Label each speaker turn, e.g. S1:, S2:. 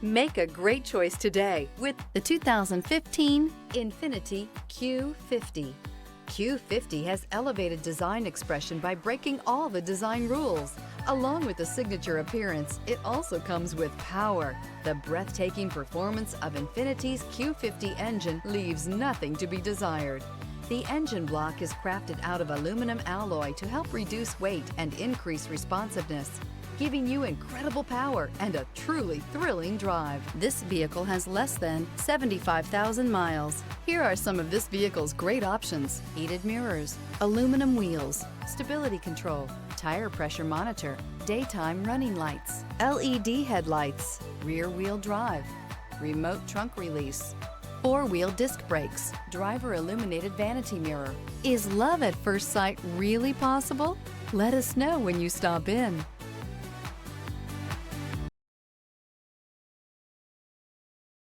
S1: Make a great choice today with the 2015 INFINITI Q50. Q50 has elevated design expression by breaking all the design rules. Along with the signature appearance, it also comes with power. The breathtaking performance of INFINITI's Q50 engine leaves nothing to be desired. The engine block is crafted out of aluminum alloy to help reduce weight and increase responsiveness, giving you incredible power and a truly thrilling drive. This vehicle has less than 75,000 miles. Here are some of this vehicle's great options: heated mirrors, aluminum wheels, stability control, tire pressure monitor, daytime running lights, LED headlights, rear wheel drive, remote trunk release, four-wheel disc brakes, driver illuminated vanity mirror. Is love at first sight really possible? Let us know when you stop in.